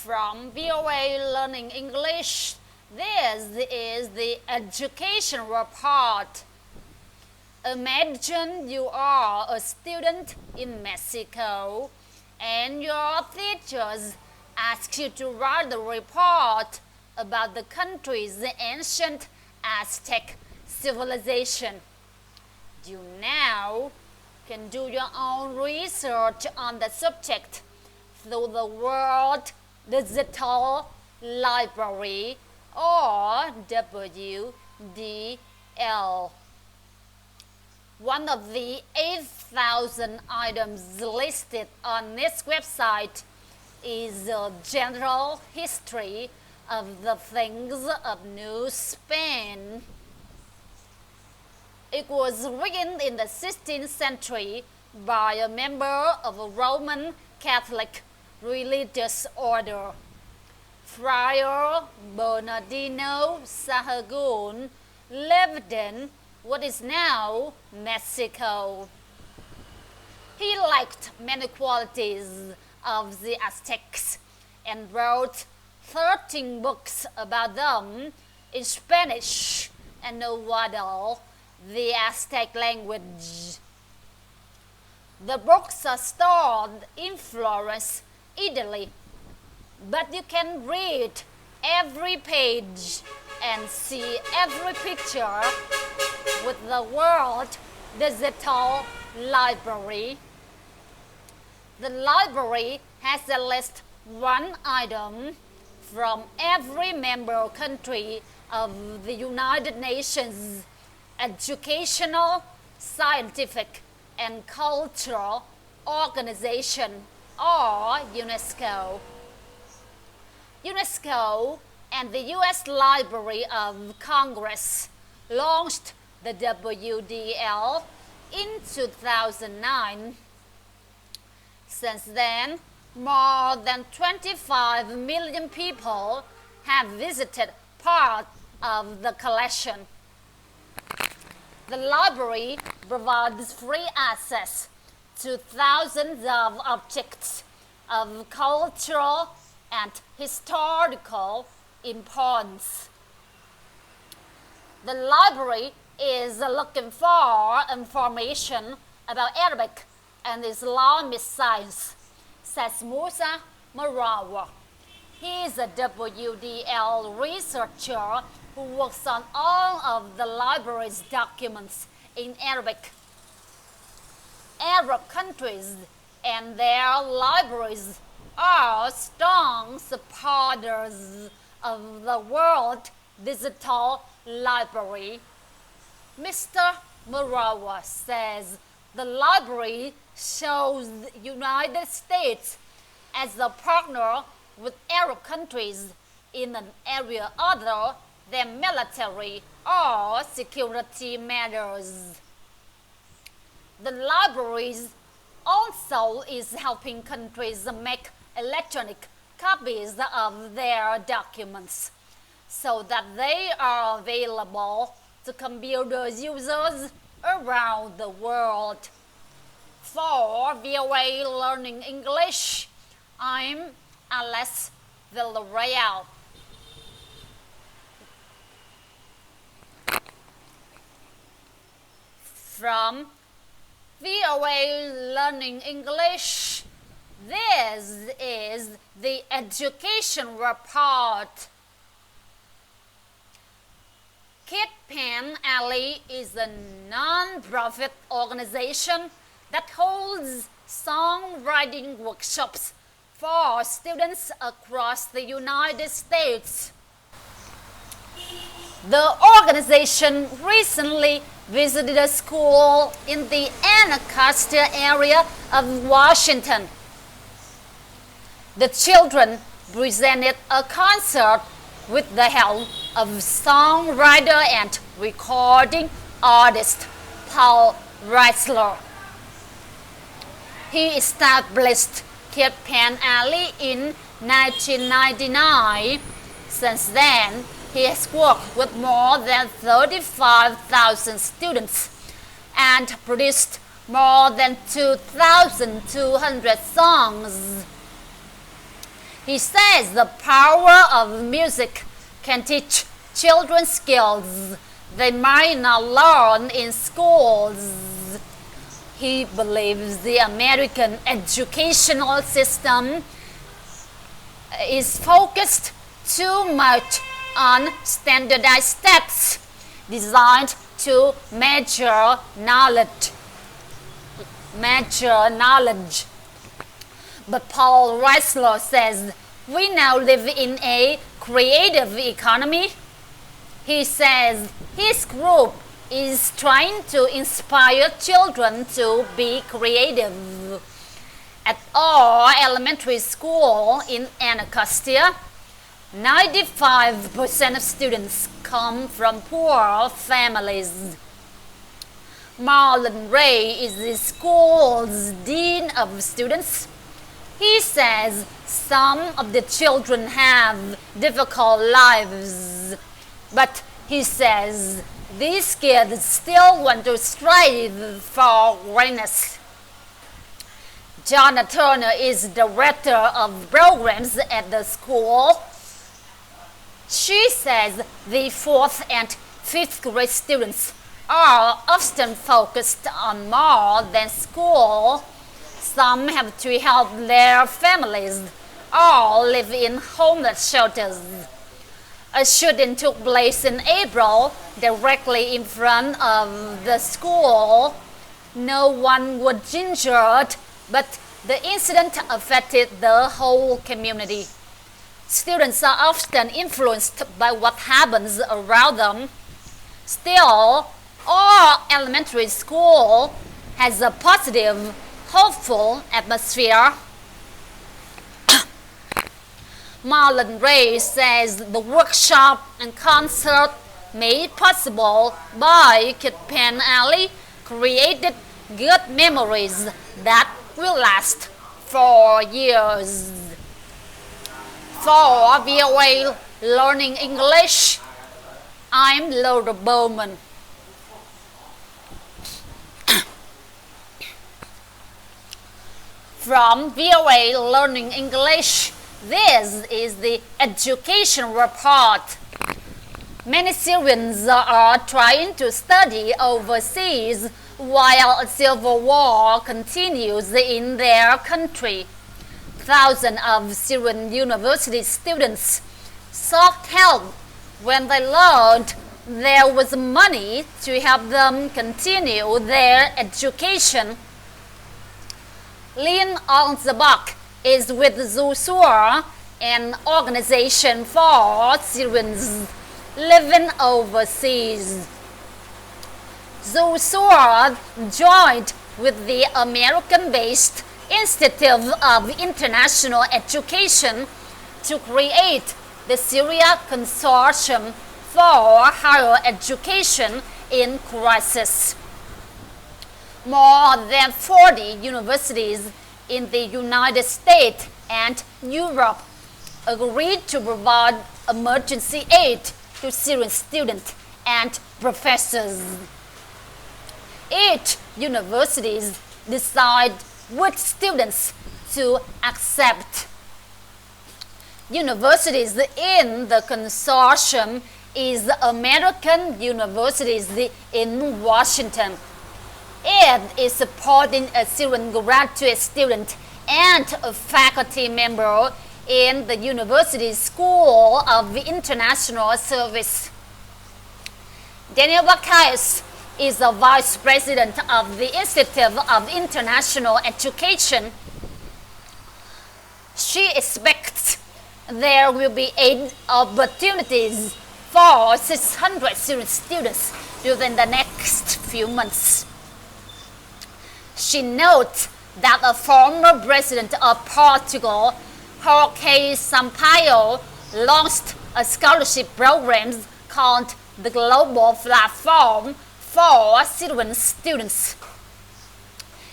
from VOA Learning English. This is the education report. Imagine you are a student in Mexico and your teachers ask you to write a report about the country's ancient Aztec civilization. You now can do your own research on the subject through the World Digital Library or WDL. One of the 8,000 items listed on this website is a general history of the things of New Spain. It was written in the 16th century by a member of a Roman Catholic religious order, Friar Bernardino Sahagún lived in what is now Mexico. He liked many qualities of the Aztecs and wrote 13 books about them in Spanish and Nahuatl, the Aztec language. The books are stored in Florence, Italy, but you can read every page and see every picture with the World Digital Library. The library has at least one item from every member country of the United Nations Educational, Scientific, and Cultural Organization, or UNESCO. UNESCO and the U.S. Library of Congress launched the WDL in 2009. Since then, more than 25 million people have visited part of the collection. The library provides free access to thousands of objects of cultural and historical importance. The library is looking for information about Arabic and Islamic science, says Musa Marawa. He is a WDL researcher who works on all of the library's documents in Arabic. Arab countries and their libraries are strong supporters of the World Digital Library. Mr. Marawa says the library shows the United States as a partner with Arab countries in an area other than military or security matters. The library also is helping countries make electronic copies of their documents so that they are available to computer users around the world. For VOA Learning English, I'm Alex Villarreal. From VOA Learning English, this is the Education Report. Kid Pen Alley is a non-profit organization that holds songwriting workshops for students across the United States. The organization recently visited a school in the Anacostia area of Washington. The children presented a concert with the help of songwriter and recording artist Paul Reisler. He established Kid Pen Alley in 1999. Since then, he has worked with more than 35,000 students and produced more than 2,200 songs. He says the power of music can teach children skills they might not learn in schools. He believes the American educational system is focused too much on standardized tests designed to measure knowledge. But Paul Reisler says we now live in a creative economy. He says his group is trying to inspire children to be creative. At our elementary school in Anacostia, 95% of students come from poor families. Marlon Ray is the school's dean of students. He says some of the children have difficult lives, but he says these kids still want to strive for greatness. Jonna Turner is director of programs at the school. She says the 4th and 5th grade students are often focused on more than school. Some have to help their families or live in homeless shelters. A shooting took place in April directly in front of the school. No one was injured, but the incident affected the whole community. Students are often influenced by what happens around them. Still, our elementary school has a positive, hopeful atmosphere. Marlon Ray says the workshop and concert made possible by Kid Pen Alley created good memories that will last for years. For VOA Learning English, I'm Laura Bowman. From VOA Learning English, this is the Education Report. Many Syrians are trying to study overseas while a civil war continues in their country. Thousands of Syrian university students sought help when they learned there was money to help them continue their education. Lynn Alzabak is with Zusur, an organization for Syrians living overseas. Zusur joined with the American-based Institute of International Education to create the Syria Consortium for Higher Education in Crisis. More than 40 universities in the United States and Europe agreed to provide emergency aid to Syrian students and professors. Each university decides which students to accept. Universities in the consortium is American Universities in Washington. It is supporting a Syrian graduate student and a faculty member in the University School of International Service. Daniel Bakayes is the Vice President of the Institute of International Education. She expects there will be 8 opportunities for 600 Syrian students during the next few months. She notes that a former president of Portugal, Jorge Sampaio, launched a scholarship program called the Global Platform for Syrian students.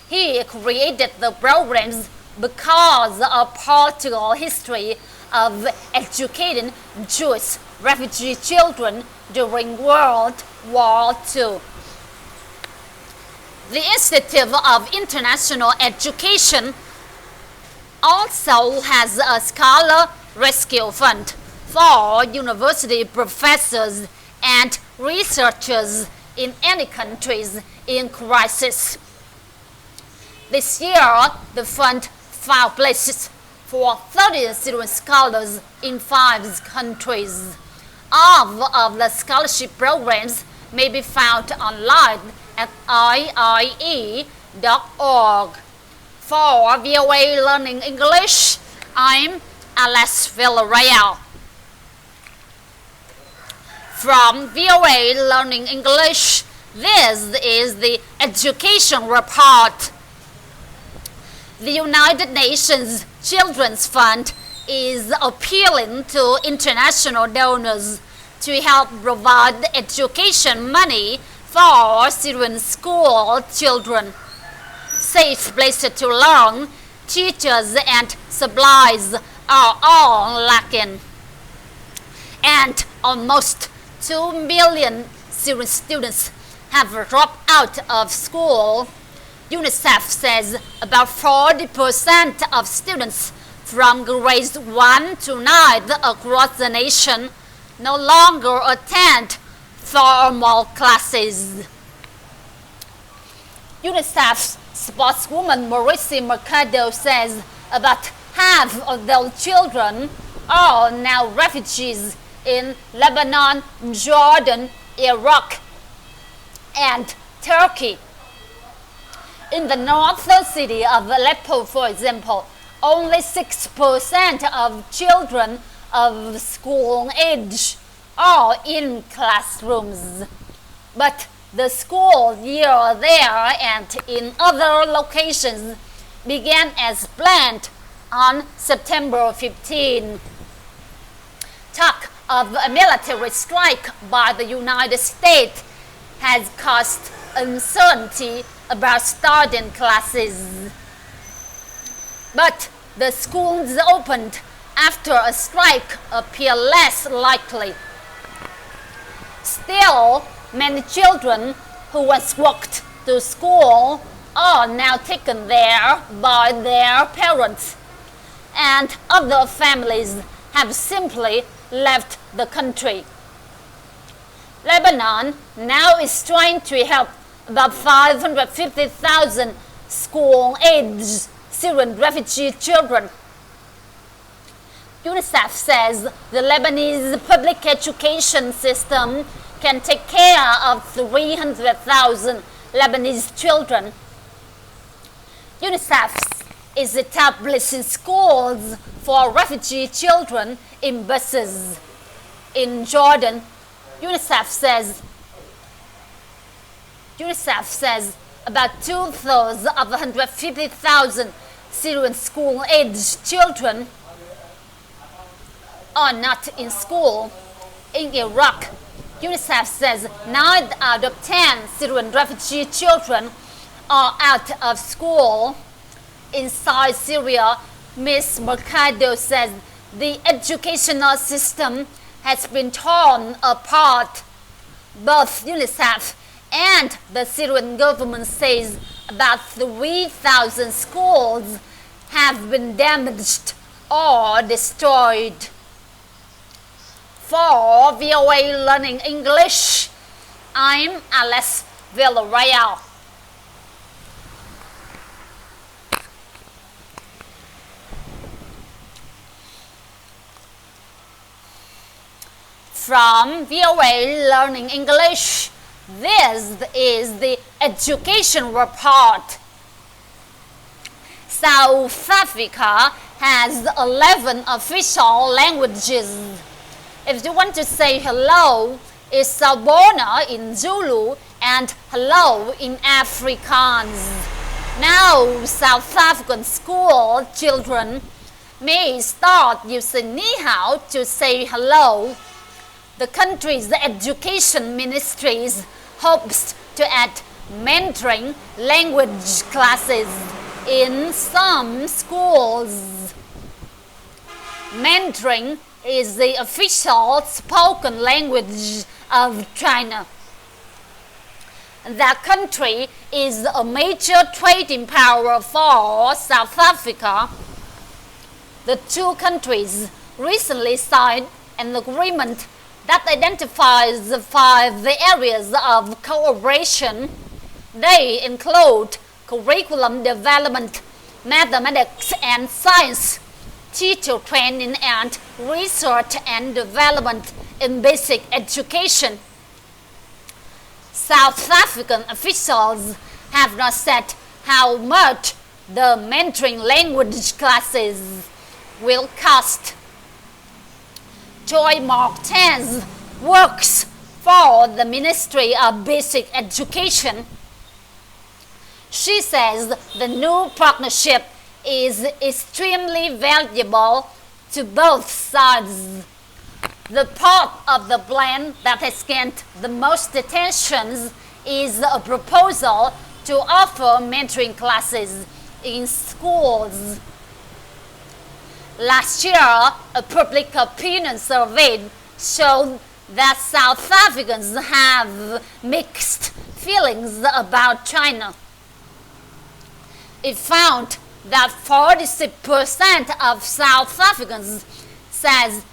He created the programs because of Portugal's history of educating Jewish refugee children during World War II. The Institute of International Education also has a scholar rescue fund for university professors and researchers in any countries in crisis. This year, the fund found places for 30 student scholars in 5 countries. All of the scholarship programs may be found online at iie.org. For VOA Learning English, I'm Alex Villarreal. From VOA Learning English, this is the Education Report. The United Nations Children's Fund is appealing to international donors to help provide education money for Syrian school children. Safe places to learn, teachers and supplies are all lacking. And almost 2 million Syrian students have dropped out of school. UNICEF says about 40% of students from grades 1 to 9 across the nation no longer attend formal classes. UNICEF spokeswoman Maurice Mercado says about half of those children are now refugees in Lebanon, Jordan, Iraq, and Turkey. In the northern city of Aleppo, for example, only 6% of children of school age are in classrooms. But the school year there and in other locations began as planned on September 15. Talk of a military strike by the United States has caused uncertainty about starting classes. But the schools opened after a strike appear less likely. Still, many children who once walked to school are now taken there by their parents, and other families have simply left the country. Lebanon now is trying to help about 550,000 school-aged Syrian refugee children. UNICEF says the Lebanese public education system can take care of 300,000 Lebanese children. UNICEF is establishing schools for refugee children in buses. In Jordan, UNICEF says about 2/3 of 150,000 Syrian school-aged children are not in school. In Iraq, UNICEF says 9 out of 10 Syrian refugee children are out of school. Inside Syria, Ms. Mercado says the educational system has been torn apart. Both UNICEF and the Syrian government says about 3,000 schools have been damaged or destroyed. For VOA Learning English, I'm Alex Villarreal. From VOA Learning English, this is the Education Report. South Africa has 11 official languages. If you want to say hello, it's Sawubona in Zulu and hello in Afrikaans. Now, South African school children may start using ni hao to say hello. The country's education ministries hopes to add mentoring language classes in some schools. Mandarin is the official spoken language of China. That country is a major trading power for South Africa. The two countries recently signed an agreement that identifies the 5 areas of cooperation. They include curriculum development, mathematics and science, teacher training, and research and development in basic education. South African officials have not said how much the mentoring language classes will cost. Joy Martens works for the Ministry of Basic Education. She says the new partnership is extremely valuable to both sides. The part of the plan that has gained the most attention is a proposal to offer mentoring classes in schools. Last year, a public opinion survey showed that South Africans have mixed feelings about China. It found that 46% of South Africans says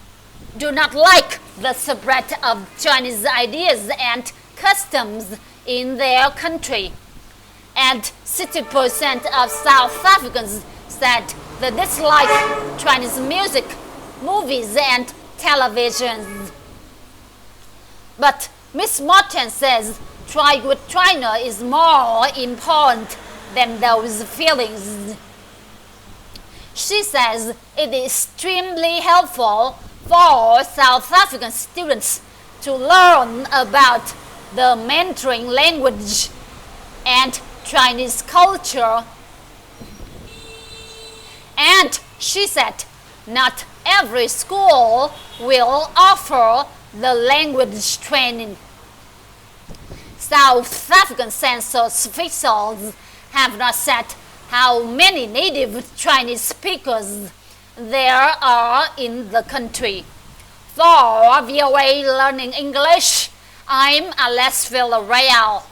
do not like the spread of Chinese ideas and customs in their country, and 60% of South Africans said they dislike Chinese music, movies and television. But Ms. Martin says trying with China is more important than those feelings. She says it is extremely helpful for South African students to learn about the mentoring language and Chinese culture. And she said not every school will offer the language training. South African census officials have not said how many native Chinese speakers there are in the country. For VOA Learning English, I'm Alex Villarreal.